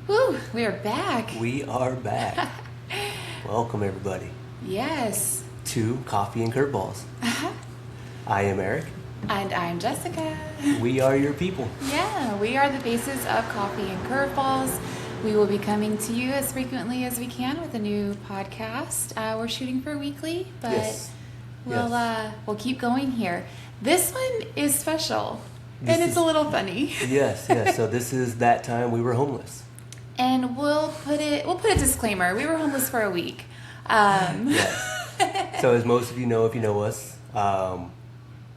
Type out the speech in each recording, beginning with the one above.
Woo, we are back. We are back. Welcome, everybody, Yes. to Coffee and Curveballs. I am Eric. And I'm Jessica. We are your people. Yeah, we are the basis of Coffee and Curveballs. We will be coming to you as frequently as we can with a new podcast. We're shooting for weekly, but Yes. we'll keep going here. This one is special, and it's a little funny. Yes. So this is that time we were homeless. And we'll put a disclaimer. We were homeless for a week. Yes. So as most of you know, if you know us,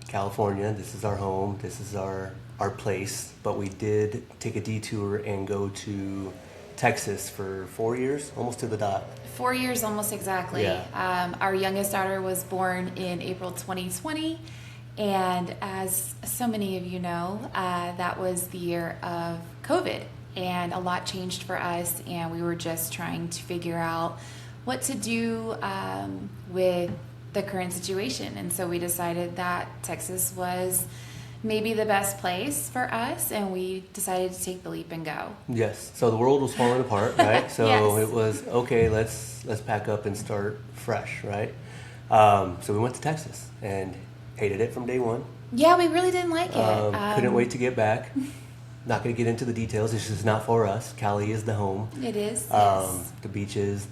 California, this is our home. This is our place. But we did take a detour and go to Texas for 4 years, almost to the dot. 4 years, almost exactly. Yeah. Our youngest daughter was born in April 2020. And as so many of you know, that was the year of COVID. And a lot changed for us, and we were just trying to figure out what to do with the current situation. And so we decided that Texas was maybe the best place for us, and we decided to take the leap and go. Yes. So the world was falling apart, right? So Yes. It was okay. Let's pack up and start fresh, right? So we went to Texas and hated it from day one. Yeah, we really didn't like it. Couldn't wait to get back. Not going to get into the details. It's just not for us. Cali is the home. It is. Yes. The beaches,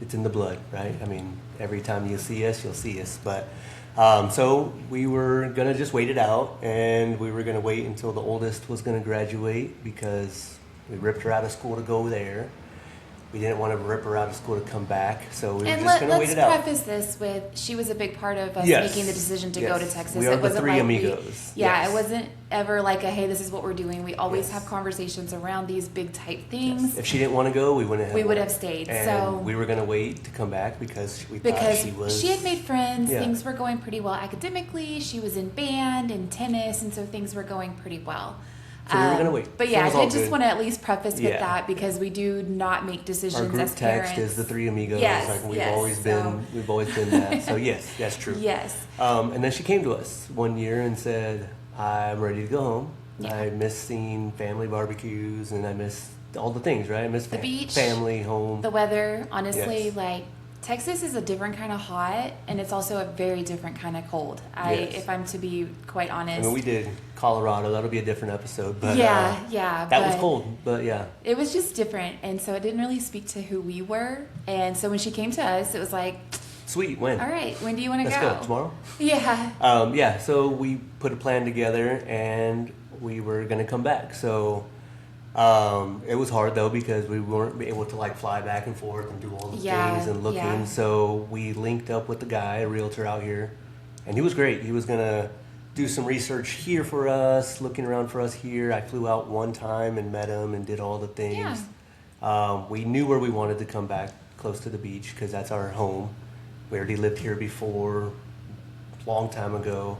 it's in the blood, right? I mean, every time you see us, you'll see us. But so we were going to just wait it out, and we were going to wait until the oldest was going to graduate because we ripped her out of school to go there. We didn't want to rip her out of school to come back, so we were just going to wait it out. Let's preface this with, she was a big part of us Yes. making the decision to go to Texas. We are It the wasn't three like amigos. It wasn't ever like a, hey, this is what we're doing. We always Yes. have conversations around these big type things. Yes. If she didn't want to go, we wouldn't have. We would have stayed. And So we were going to wait to come back because we thought she was. she had made friends. Yeah. Things were going pretty well academically. She was in band and tennis, and so things were going pretty well. So we were going to wait. But So yeah, it was I all did just good. want to at least preface with Yeah. that, because we do not make decisions Our group as parents. text is the three amigos. Yes, Like we've yes, always been. We've always been that. So yes, that's true. Yes. And then she came to us one year and said, "I'm ready to go home. Yeah. I miss seeing family barbecues, and I miss all the things. Right? I miss The beach, family, home. The weather, honestly, Yes. like Texas is a different kind of hot, and it's also a very different kind of cold. Yes. If I'm to be quite honest. I mean, we did Colorado. That'll be a different episode. But that that was cold. But yeah, It was just different, and so it didn't really speak to who we were. And so when she came to us, it was like, sweet. When? all right, when do you want to Let's go? go tomorrow. Yeah. So we put a plan together, and we were gonna come back. So it was hard though because we weren't able to like fly back and forth and do all the things and looking. Yeah. So we linked up with the guy, a realtor out here, and he was great. He was gonna do some research here for us, looking around for us here. I flew out one time and met him and did all the things. We knew where we wanted to come back, close to the beach, because that's our home. We already lived here before, long time ago.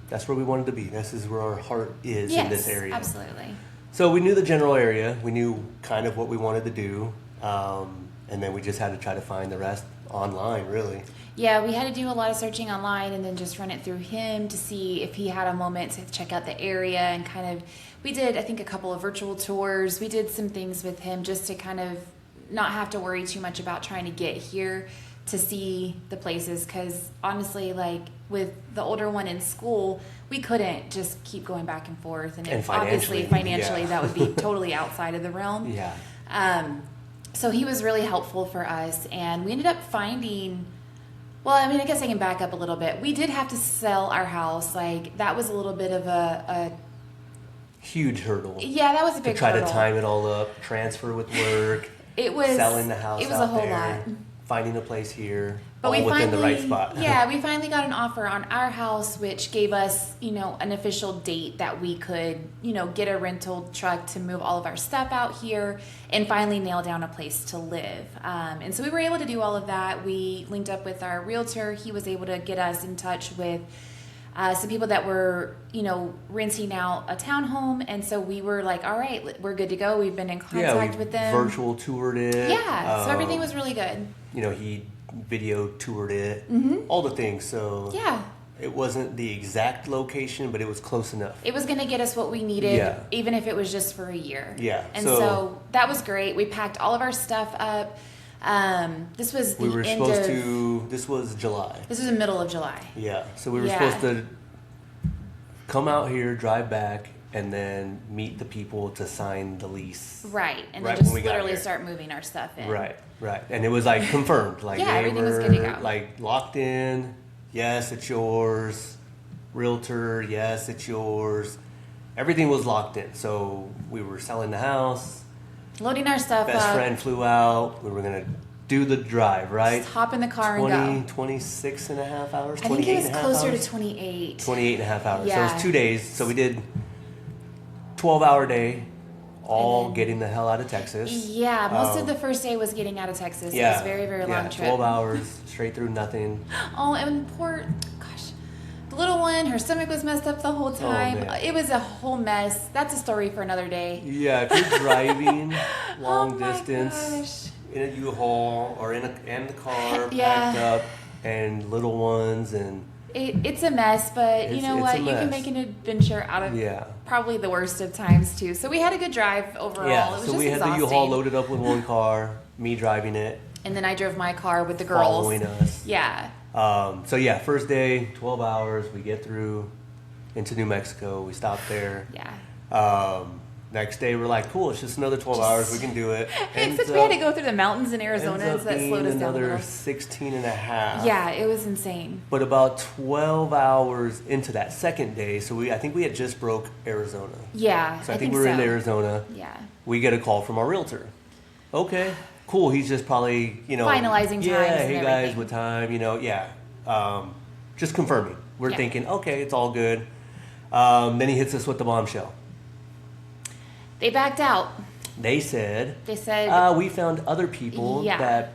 That's where we wanted to be. This is where our heart is in this area. Yes, absolutely. So we knew the general area. We knew kind of what we wanted to do. And then we just had to try to find the rest online, really. Yeah, we had to do a lot of searching online and then just run it through him to see if he had a moment to check out the area, and kind of, we did, I think, a couple of virtual tours. We did some things with him just to kind of not have to worry too much about trying to get here to see the places, because honestly, like with the older one in school, we couldn't just keep going back and forth, and obviously financially yeah. that would be totally outside of the realm. Yeah. So he was really helpful for us, and we ended up finding, well, I mean, I guess I can back up a little bit. We did have to sell our house. Like, that was a little bit of a huge hurdle. Yeah, that was a big hurdle. To try hurdle. to time it all up, transfer with work, it was selling the house. It was out a whole there, lot. Finding a place here, but all we within finally, the right spot. Yeah, we finally got an offer on our house, which gave us, an official date that we could, get a rental truck to move all of our stuff out here and finally nail down a place to live. And so we were able to do all of that. We linked up with our realtor. He was able to get us in touch with some people that were, renting out a townhome. And so we were like, all right, we're good to go. We've been in contact with them. Virtual toured it. Yeah, so everything was really good. He video toured it, Mm-hmm. all the things. So Yeah. It wasn't the exact location, but it was close enough. It was going to get us what we needed, Yeah. even if it was just for a year. Yeah. And so that was great. We packed all of our stuff up. This was the This was July. This was the middle of July. Yeah. So we were supposed to come out here, drive back, and then meet the people to sign the lease. Right. And right then just when we got literally here. start moving our stuff in. Right. And it was like confirmed. Like Yeah, they everything were was good to go. like locked in. Yes, it's yours. Realtor, yes, it's yours. Everything was locked in. So we were selling the house. Loading our stuff Best up. friend flew out. We were going to do the drive, right? Just hop in the car and go. 26 and a half hours? I think it was closer hours? to 28. 28 and a half hours. Yeah. So it was 2 days. So we did 12-hour day, all getting the hell out of Texas. Yeah, most of the first day was getting out of Texas. Yeah. It was a very, very long trip. 12 hours, straight through nothing. Oh, and the little one, her stomach was messed up the whole time. man. It was a whole mess. That's a story for another day. Yeah, if you're driving long Oh my distance gosh. in a U-Haul or in the car, Yeah. packed up, and little ones, and It's a mess, but you know It's what? a You can mess. make an adventure out of yeah. probably the worst of times too. So we had a good drive overall. Yeah, It was so just we had exhausting. the U-Haul loaded up with one car, me driving it, And then I drove my car with the girls. following us. Yeah. So yeah, first day, 12 hours, we get through into New Mexico, we stop there. Yeah. Next day, we're like, cool, it's just another 12 hours, we can do it. Except we had to go through the mountains in Arizona, ends so up that slowed being us down a another little. 16 and a half. Yeah, it was insane. But about 12 hours into that second day, so I think we had just broke Arizona. Yeah, So I think we were in Arizona. Yeah. We get a call from our realtor. Okay, cool. He's just probably, Finalizing times Yeah, and hey guys, everything. what time? Yeah. Just confirming. We're Yeah. thinking, okay, it's all good. Then he hits us with the bombshell. They backed out. They said, we found other people Yeah. that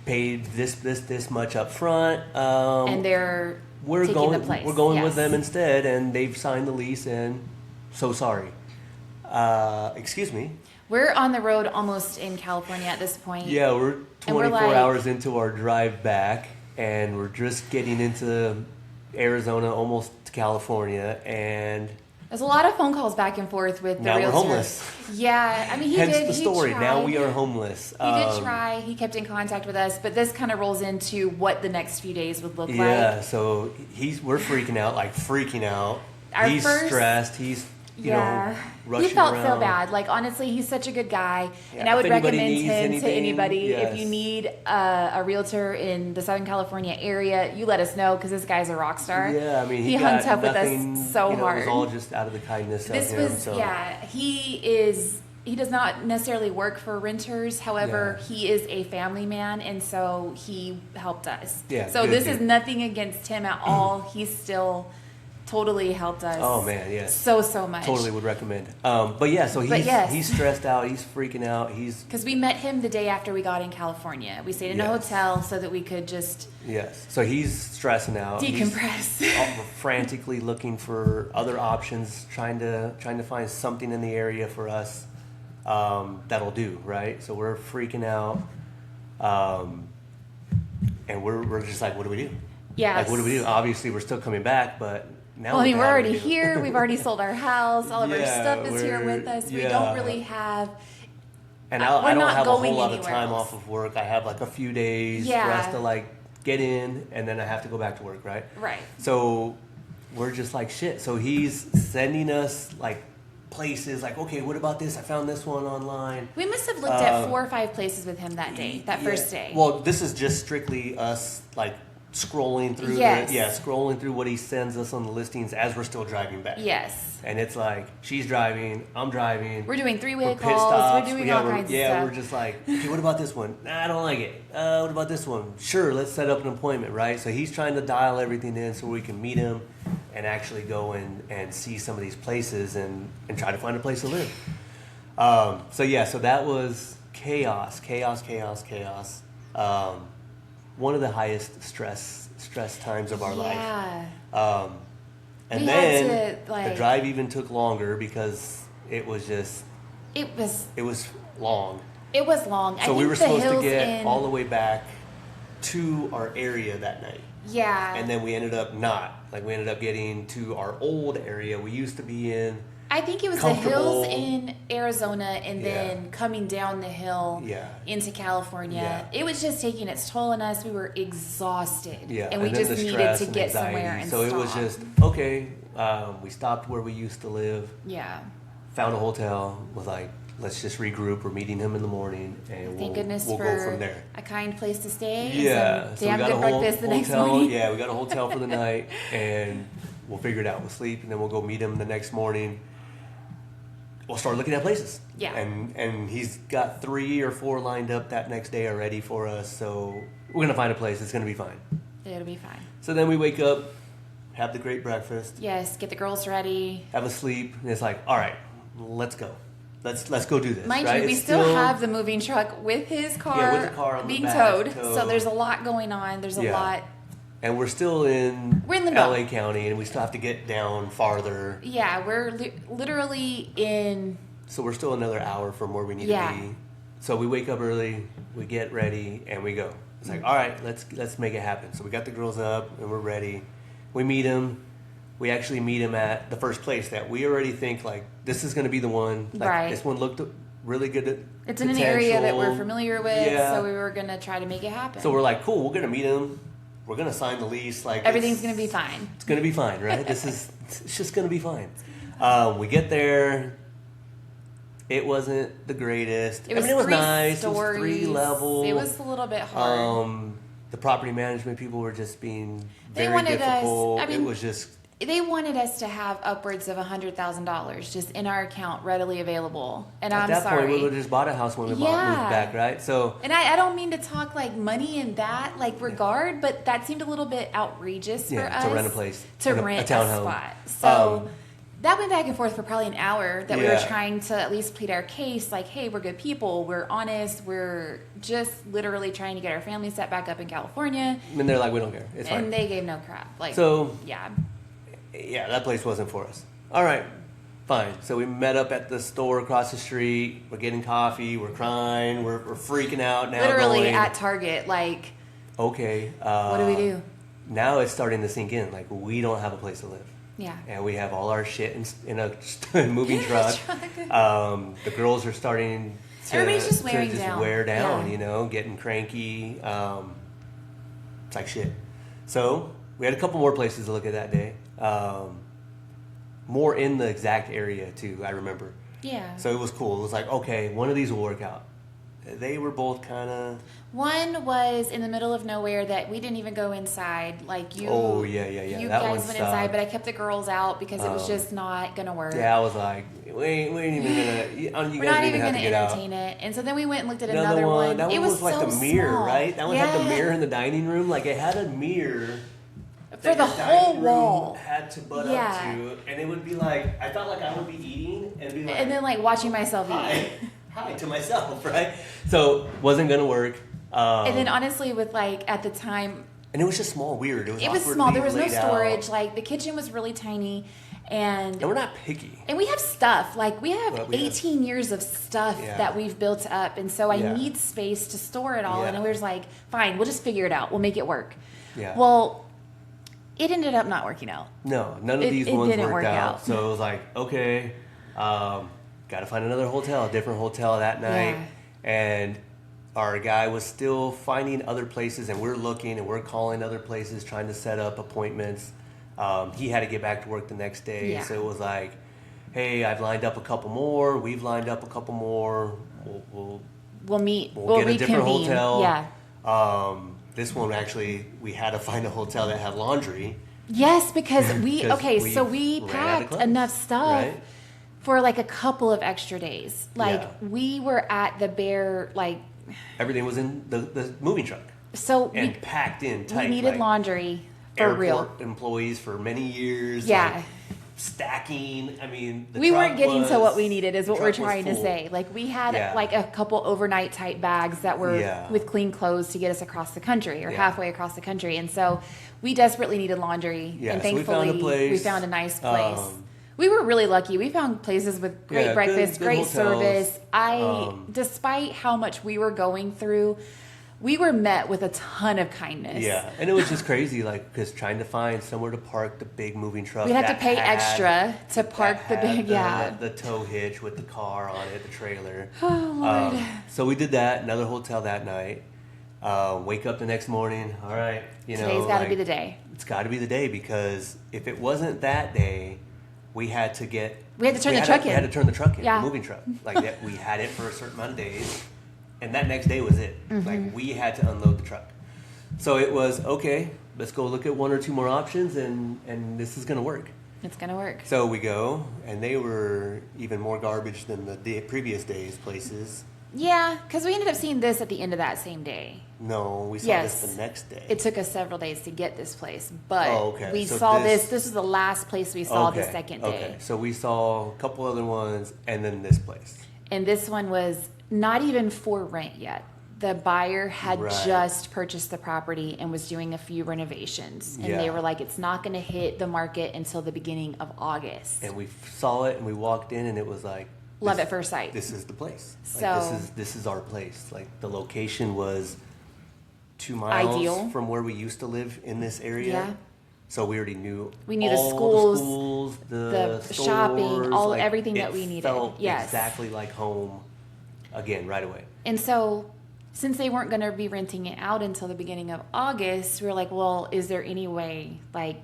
paid this much up front. And they're taking the place. We're going with Yes. them instead, and they've signed the lease. And so sorry. Excuse me. We're on the road almost in California at this point. Yeah, we're And we're 24 like- hours into our drive back, and we're just getting into Arizona, almost to California, and There's a lot of phone calls back and forth with the now we're realtor. homeless. Yeah, I mean, Hence did. the story. He Now tried. we are homeless. He did try. He kept in contact with us, but this kind of rolls into what the next few days would look Yeah, like. so we're freaking out. Our He's first- stressed. He's rushing he felt around. so bad. Like honestly, he's such a good guy, Yeah, and I would if anybody recommend needs him to anything, anybody. yes. If you need a realtor in the Southern California area, you let us know because this guy's a rock star. Yeah, I mean, he got hung tough with nothing, us so It hard. was all just out of the kindness This of him. was so. he does not necessarily work for renters. However, Yeah. he is a family man, and so he helped us. Yeah, So good this dude. is nothing against him at all. He's still totally helped us. Oh man, yes. So much. Totally would recommend. But yeah, so yes. he's stressed out. He's freaking out. Because we met him the day after we got in California. We stayed in a Yes. hotel so that we could just Yes. So he's stressing out. decompress. He's frantically looking for other options, trying to find something in the area for us that'll do, right? So we're freaking out, and we're just like, what do we do? Yes. Like, what do we do? Obviously, we're still coming back, but now. Well, I mean, what we're do we already do? here. We've already sold our house. All of our Yeah, stuff is here we're- with us. We yeah. don't really have. And We're I don't not have a whole going lot of anywhere time else. off of work. I have like a few days Yeah. for us to like get in, and then I have to go back to work, right? Right. So we're just like shit. So he's sending us like places like, okay, what about this? I found this one online. We must have looked at 4 or 5 places with him that day, that Yeah. first day. Well, this is just strictly us like scrolling through Yes. scrolling through what he sends us on the listings as we're still driving back. Yes. And it's like she's driving, I'm driving. We're doing three-way We're pit calls. stops. We're doing Yeah, all kinds of yeah, stuff. we're just like, okay, what about this one? Nah, I don't like it. What about this one? Sure, let's set up an appointment, right? So he's trying to dial everything in so we can meet him and actually go and see some of these places and try to find a place to live. So that was chaos. One of the highest stress times of our life. Yeah. And We then had to, like- the drive even took longer because it was long. It was long. So we were the supposed to hills get in, all the way back to our area that night. Yeah. And then we ended up not. Like, we ended up getting to our old area we used to be in. I think it was the hills in Arizona and then coming down the hill into California. Yeah. It was just taking its toll on us. We were exhausted. Yeah. And we just needed to get somewhere and so stop. it was just, okay, we stopped where we used to live. Yeah. Found a hotel, was like, let's just regroup. We're meeting him in the morning, and Thank goodness we'll for go from there. a kind place to stay. Yeah. And some damn good breakfast the next hotel, morning. Yeah, we got a hotel for the night, and we'll figure it out. We'll sleep, and then we'll go meet him the next morning. We'll start looking at places. Yeah. And he's got 3 or 4 lined up that next day already for us, so we're going to find a place. It's going to be fine. It'll be fine. So then we wake up, have the great breakfast. Yes, get the girls ready. Have a sleep, and it's like, all right, let's go. Let's go do this. Mind right? you, we still have the moving truck with his car, with the car on being the back, towed. So there's a lot going on. There's a lot. And we're still in Limbo. LA County, and we still have to get down farther. Yeah, we're literally in. So we're still another hour from where we need to be. So we wake up early, we get ready, and we go. It's like, all right, let's make it happen. So we got the girls up, and we're ready. We meet him. We actually meet him at the first place that we already think, like, this is going to be the one. Like, this one looked really good. It's in an area that we're familiar with, so we were going to try to make it happen. So we're like, cool, we're going to meet him. We're going to sign the lease. Like, everything's going to be fine. It's going to be fine, right? It's just going to be fine. We get there. It wasn't the greatest. It was nice. Stories. It was 3 levels. It was a little bit hard. The property management people were just being very difficult. It was just... They wanted us to have upwards of $100,000 just in our account readily available. And I'm sorry. At that point, we would have just bought a house when we moved back, right? So, and I don't mean to talk like money in that regard, but that seemed a little bit outrageous for us. To rent a place. To rent a spot. So that went back and forth for probably an hour that we were trying to at least plead our case. Like, hey, we're good people. We're honest. We're just literally trying to get our family set back up in California. And they're like, we don't care. It's fine. And they gave no crap. Yeah, that place wasn't for us. All right, fine. So we met up at the store across the street. We're getting coffee. We're crying. We're freaking out now. Literally at Target, like. Okay. What do we do? Now it's starting to sink in. Like, we don't have a place to live. Yeah. And we have all our shit in a moving truck. The girls are starting to, everybody's just wear down, you know, getting cranky. It's like shit. So we had a couple more places to look at that day. More in the exact area too, I remember. Yeah. So it was cool. It was like, okay, one of these will work out. They were both kind of... One was in the middle of nowhere that we didn't even go inside. Like you... Oh, yeah. You that guys went inside, but I kept the girls out because it was just not going to work. Yeah, I was like, we ain't even going to... We're not even going to entertain it. And so then we went and looked at another one. That one was like so the mirror, small. right? That one had the mirror in the dining room. Like, it had a mirror... For the whole wall. Had to butt up to, and it would be like, I felt like I would be eating and be like... And then like watching myself eat. Hi to myself, right? So, wasn't going to work. And then honestly with like, at the time... And it was just small, weird. It was small. There was no storage. Like, the kitchen was really tiny. And we're not picky. And we have stuff. Like, we have 18 years of stuff that we've built up. And so I need space to store it all. And we were like, fine, we'll just figure it out. We'll make it work. Yeah. Well... It ended up not working out. No, none of these ones worked out. So it was like, okay, got to find another hotel, a different hotel that night. Yeah. And our guy was still finding other places, and we're looking and we're calling other places, trying to set up appointments. He had to get back to work the next day. Yeah. So it was like, hey, I've lined up a couple more. We've lined up a couple more. We'll meet. We'll get a different hotel. Yeah. This one, actually, we had to find a hotel that had laundry. Yes, because we packed enough stuff for like a couple of extra days. Like, we were at the bare, like... Everything was in the moving truck. So and packed in tight. We needed laundry for real. Airport employees for many years. Yeah. Like, stacking. I mean, we weren't getting to what we needed is what we're trying to say. Like, we had like a couple overnight type bags that were with clean clothes to get us across the country or halfway across the country. And so we desperately needed laundry. And thankfully we found a nice place. We were really lucky. We found places with great breakfast, great service. Despite how much we were going through, we were met with a ton of kindness. Yeah, and it was just crazy, like, because trying to find somewhere to park the big moving truck. We had to pay extra to park the big, the tow hitch with the car on it, the trailer. Oh, Lord. So we did that, another hotel that night. Wake up the next morning, all right, Today's got to be the day. It's got to be the day, because if it wasn't that day, we had to turn the truck in. We had to turn the truck in, the moving truck. Like that, we had it for a certain amount of days, and that next day was it. Mm-hmm. Like we had to unload the truck. So it was, okay, let's go look at one or two more options, and this is going to work. It's going to work. So we go, and they were even more garbage than the previous day's places. Yeah, because we ended up seeing this at the end of that same day. No, we saw this the next day. It took us several days to get this place, but we So saw this. This was the last place we saw the second day. Okay, so we saw a couple other ones, and then this place. And this one was not even for rent yet. The buyer had just purchased the property and was doing a few renovations. And they were like, it's not going to hit the market until the beginning of August. And we saw it, and we walked in, and it was like, love at first sight. This is the place. So like, this is our place. Like, the location was 2 miles from where we used to live in this area. Yeah. So we already knew the schools, the stores, shopping, everything that we needed. Felt exactly like home again right away. And so, since they weren't going to be renting it out until the beginning of August, we were like, well, is there any way, like...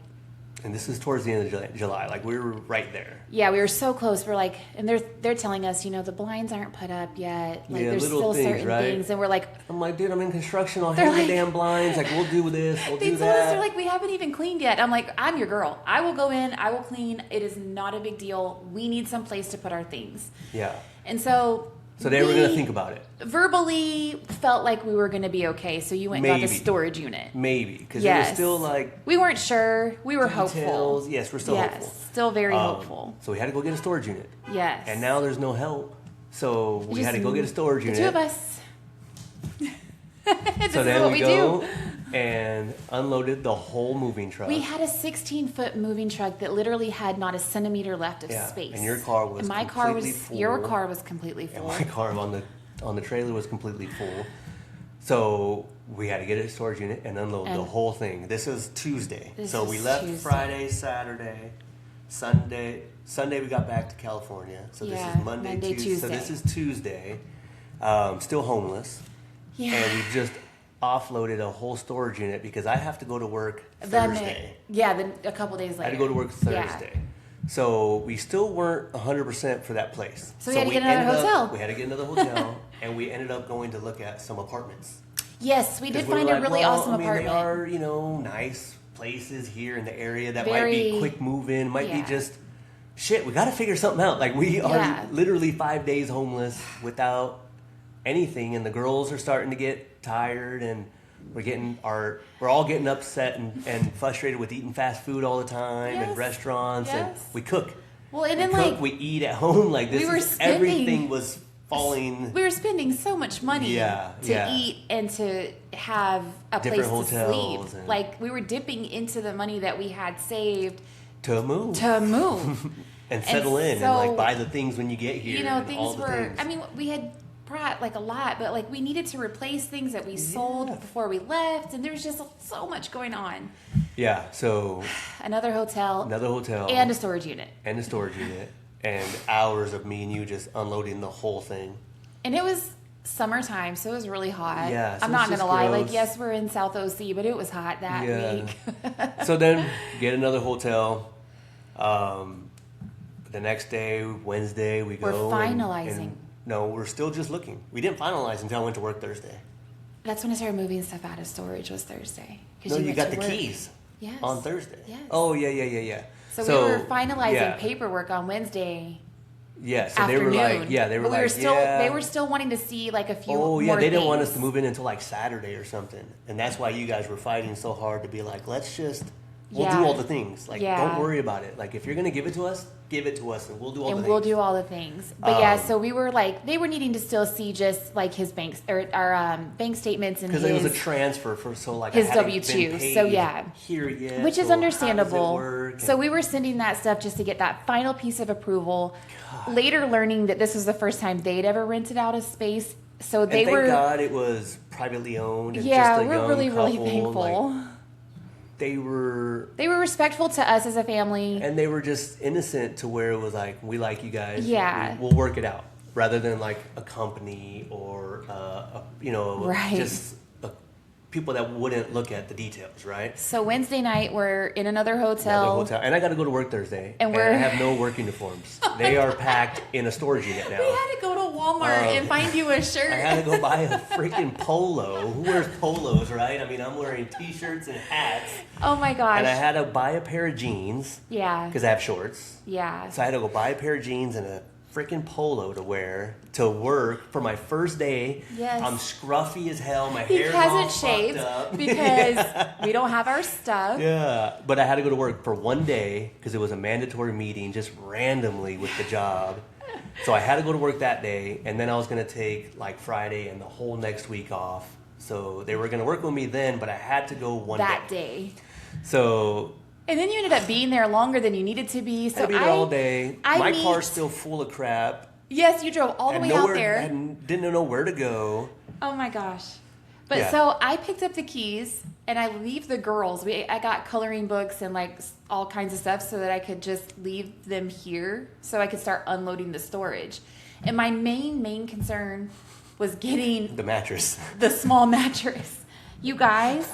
And this is towards the end of July. Like, we were right there. Yeah, we were so close. We're like, and they're telling us, the blinds aren't put up yet. Like, there's still certain things. And we're like... I'm like, dude, I'm in construction. I'll hang the damn blinds. Like, we'll do this. We'll do that. They told us, they're like, we haven't even cleaned yet. I'm like, I'm your girl. I will go in. I will clean. It is not a big deal. We need some place to put our things. Yeah. And so... So they were going to think about it. Verbally felt like we were going to be okay, so you went and got the storage unit. Maybe, because it was still like... We weren't sure. We were hopeful. Yes, we're still hopeful. Still very hopeful. So we had to go get a storage unit. Yes. And now there's no help. So we had to go get a storage unit. The two of us. So then we go and unloaded the whole moving truck. We had a 16-foot moving truck that literally had not a centimeter left of space. And your car was full. Your car was completely full. And my car on the trailer was completely full. So we had to get a storage unit and unload the whole thing. This is Tuesday. So we left Friday, Saturday, Sunday. Sunday we got back to California. So this is Monday, Tuesday. So this is Tuesday. Still homeless. Yeah. And we just offloaded a whole storage unit because I have to go to work Thursday. Then a couple days later. I had to go to work Thursday. So we still weren't 100% for that place. So we had to get another hotel. We had to get another hotel, and we ended up going to look at some apartments. Yes, we did find a really awesome apartment. They are, nice places here in the area that might be quick move-in, might be just, shit, we got to figure something out. Like, we are literally 5 days homeless without anything, and the girls are starting to get tired, and we're all getting upset and frustrated with eating fast food all the time and restaurants, and we cook. Well, and then we eat at home. Like, everything was falling. We were spending so much money to eat and to have a different place to hotels sleep. Like, we were dipping into the money that we had saved to move. And settle in and buy the things when you get here. Things were. I mean, we had brought a lot, but we needed to replace things that we sold before we left, and there was just so much going on. Yeah. So another hotel, and a storage unit, and hours of me and you just unloading the whole thing. And it was summertime, so it was really hot. Yeah, so I'm not gonna lie. gross. Yes, we're in South OC, but it was hot that week. So then get another hotel. The next day, Wednesday, we go. We're finalizing. No, we're still just looking. We didn't finalize until I went to work Thursday. That's when I started moving stuff out of storage, was Thursday. No, you got the keys on Thursday. Yes. Oh, yeah. So we were finalizing paperwork on Wednesday. Yeah, so afternoon. they were They were still wanting to see a few more they didn't things. want us to move in until Saturday or something. And that's why you guys were fighting so hard to be like, let's just... We'll do all the things. Don't worry about it. If you're going to give it to us, and we'll do all the things. And we'll do all the things. But so we were they were needing to still see just his banks or our bank statements and because it was a transfer for his W-2. So here yet, which is understandable. So we were sending that stuff just to get that final piece of approval. God. Later, learning that this was the first time they'd ever rented out a space So they and thank were. God it was privately owned. And Yeah, just a we're young really, really couple. thankful. Like, they were respectful to us as a family. And they were just innocent to where it was like, we like you guys. Yeah. We'll work it out. Rather than like a company or, Right. just people that wouldn't look at the details, right? So Wednesday night, we're in another hotel. And I got to go to work Thursday. And I have no work uniforms. They are packed in a storage unit now. We had to go to Walmart and find you a shirt. I had to go buy a freaking polo. Who wears polos, right? I mean, I'm wearing t-shirts and hats. Oh my gosh. And I had to buy a pair of jeans. Yeah. Because I have shorts. Yeah. So I had to go buy a pair of jeans and a freaking polo to wear to work for my first day. Yes. I'm scruffy as hell. My He hair's all hasn't shaved fucked up. because we don't have our stuff. Yeah, but I had to go to work for one day because it was a mandatory meeting just randomly with the job. So I had to go to work that day, and then I was going to take like Friday and the whole next week off. So they were going to work with me then, but I had to go one That day. So... And then you ended up being there longer than you needed to be. So I had to be there all day. My car's car's still full of crap. Yes, you drove all the way out there. And didn't know where to go. Oh my gosh. But Yeah. so I picked up the keys and I leave the girls. I got coloring books and like all kinds of stuff so that I could just leave them here so I could start unloading the storage. And my main concern was getting The mattress. the small mattress. You guys,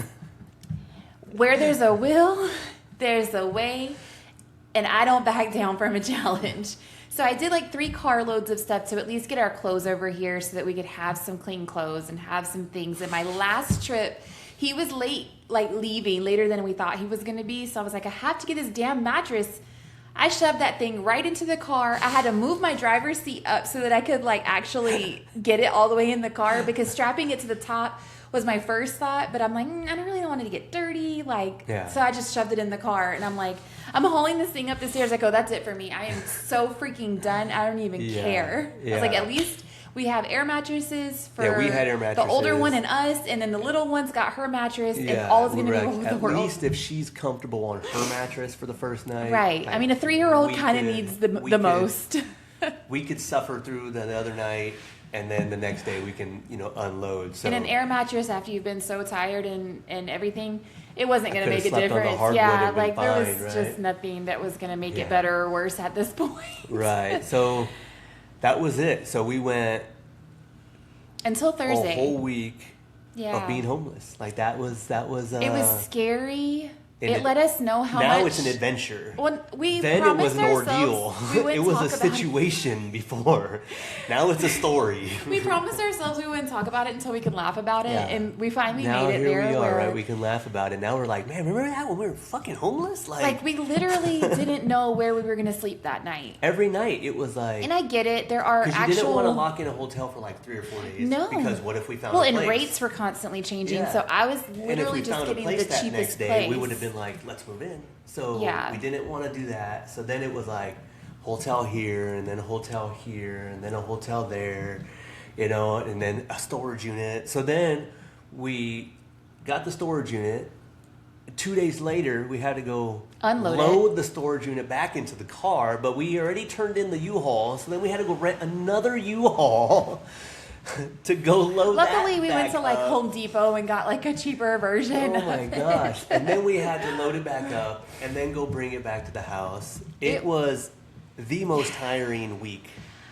where there's a will, there's a way, and I don't back down from a challenge. So I did like 3 carloads of stuff to at least get our clothes over here so that we could have some clean clothes and have some things. And my last trip, he was late, like leaving later than we thought he was going to be. So I was like, I have to get this damn mattress. I shoved that thing right into the car. I had to move my driver's seat up so that I could like actually get it all the way in the car because strapping it to the top was my first thought, but I'm like, I don't really want it to get dirty. So I just shoved it in the car and I'm like, I'm hauling this thing up the stairs. I go, that's it for me. I am so freaking done. I don't even care. I was like, at least we have air mattresses for we had air mattresses. The older one and us, and then the little one's got her mattress, and all is going to be over the world. At least if she's comfortable on her mattress for the first night. Right. Like, I mean, a 3-year-old kind of needs the most. We could suffer through the other night. And then the next day we can, unload. So and an air mattress after you've been so tired and everything, it wasn't going to make a difference. There was just nothing that was going to make it better or worse at this point. Right. So that was it. So we went until Thursday. A whole week of being homeless. Like that was it was scary. It let us know how now much... Now it's an adventure. Then it was an ordeal. It was a situation before. Now it's a story. We promised ourselves we wouldn't talk about it until we could laugh about it, and we finally made it there. Now here we are, right? We can laugh about it. Now we're like, man, remember that when we were fucking homeless? Like we literally didn't know where we were going to sleep that night. Every night it was like... And I get it. There are actual... Because you didn't want to lock in a hotel for like 3 or 4 days. No. Because what if we found a place? Well, and rates were constantly changing, so I was literally just getting the cheapest place. We would have been like, let's move in. So we didn't want to do that. So then it was like hotel here and then a hotel here and then a hotel there, and then a storage unit. So then we got the storage unit. 2 days later, we had to go load the storage unit back into the car, but we already turned in the U-Haul. So then we had to go rent another U-Haul to go load Luckily, we went to like Home Depot and got like a cheaper version. Oh my gosh. And then we had to load it back up and then go bring it back to the house. It was the most tiring week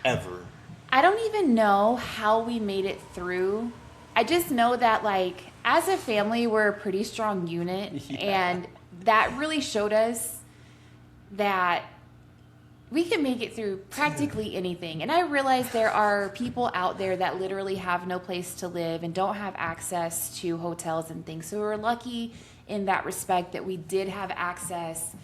ever. I don't even know how we made it through. I just know that like as a family, we're a pretty strong unit. And that really showed us that we can make it through practically anything. And I realize there are people out there that literally have no place to live and don't have access to hotels and things. So we're lucky in that respect that we did have access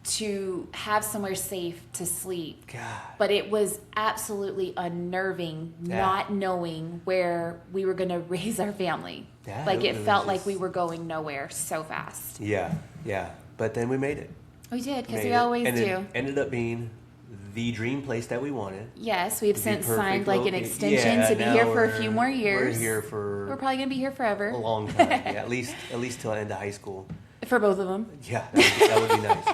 to have somewhere safe to sleep. God. But it was absolutely unnerving not knowing where we were going to raise our family. Yeah, like it felt like we were going nowhere so fast. Yeah. But then we made it. We did, because we always do. It ended up being the dream place that we wanted. Yes, we've since signed like an extension to be here for a few more years. We're probably going to be here forever. A long time. At least till the end of high school. For both of them. Yeah, that would be nice.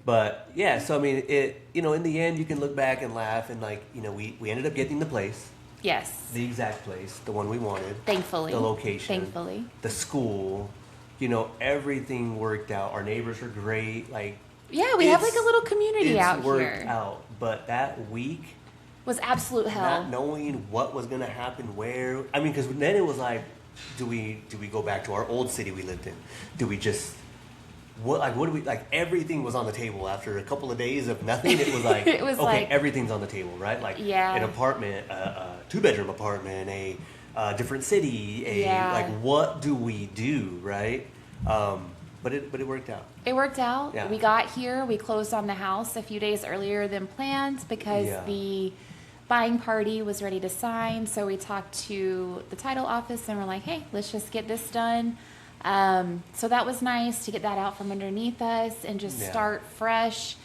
But yeah, so I mean, in the end, you can look back and laugh, and like we ended up getting the place. Yes. The exact place, the one we wanted. Thankfully. The location. Thankfully. The school. You know, everything worked out. Our neighbors are great. Like, yeah, we have like a little community out it's here. worked out. But that week was absolute hell. not knowing what was going to happen where. I mean, because then it was like, do we go back to our old city we lived in? Do we just what do we like? Everything was on the table after a couple of days of nothing. It was like it was okay, like, everything's on the table, right? Like yeah. an apartment, a 2-bedroom apartment, a different city, yeah. like what do we do, right? But it worked out. It worked out. Yeah. We got here. We closed on the house a few days earlier than planned because the buying party was ready to sign. So we talked to the title office and we're like, hey, let's just get this done. So that was nice to get that out from underneath us and just start fresh.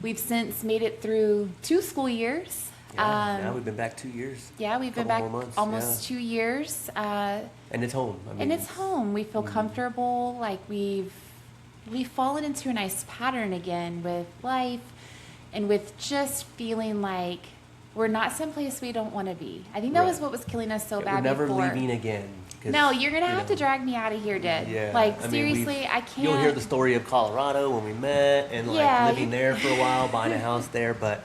We've since made it through 2 school years. Now we've been back 2 years. Yeah, we've been back almost 2 years. And it's home. I mean, and it's home. We feel comfortable. Like we've fallen into a nice pattern again with life and with just feeling like we're not someplace we don't want to be. I think that was what was killing us so bad before. We're never leaving again. No, you're going to have to drag me out of here, Dad. Yeah. Like, I mean, seriously, I can't. You'll hear the story of Colorado when we met and like living there for a while, buying a house there. But,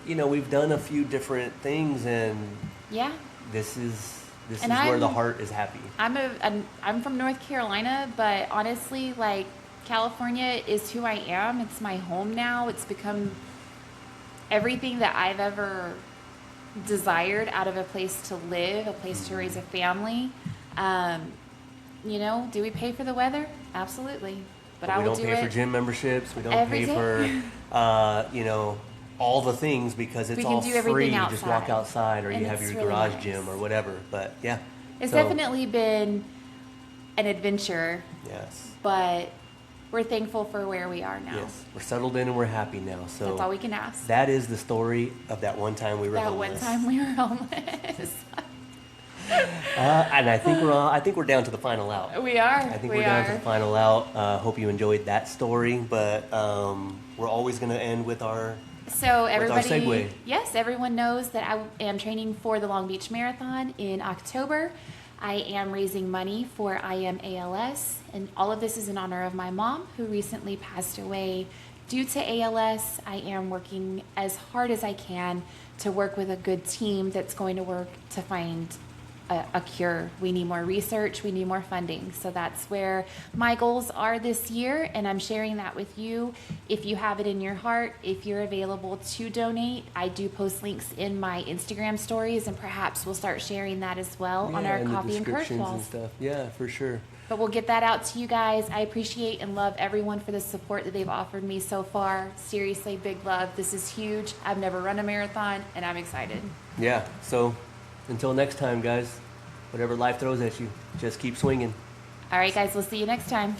you know, we've done a few different things and this is where the heart is happy. I'm from North Carolina, but honestly, like, California is who I am. It's my home now. It's become everything that I've ever desired out of a place to live, a place to raise a family. You know, do we pay for the weather? Absolutely. But I will do it. We don't pay for gym memberships. We don't pay for, you know, all the things because it's all free. You just walk outside or you have your garage gym or whatever. But yeah. It's definitely been an adventure. Yes. But we're thankful for where we are now. Yes, we're settled in and we're happy now. So that's all we can ask. That is the story of that one time we were homeless. That one time we were homeless. And I think we're down to the final out. We are. I think we're down to the final out. Hope you enjoyed that story, but we're always going to end with our everybody, segue. Yes, everyone knows that I am training for the Long Beach Marathon in October. I am raising money for I Am ALS, and all of this is in honor of my mom, who recently passed away due to ALS. I am working as hard as I can to work with a good team that's going to work to find a cure. We need more research. We need more funding. So that's where my goals are this year, and I'm sharing that with you. If you have it in your heart, if you're available to donate, I do post links in my Instagram stories, and perhaps we'll start sharing that as well on our Coffee and Curveballs and stuff. Yeah, for sure. But we'll get that out to you guys. I appreciate and love everyone for the support that they've offered me so far. Seriously, big love. This is huge. I've never run a marathon, and I'm excited. Yeah, so until next time, guys, whatever life throws at you, just keep swinging. All right, guys, we'll see you next time.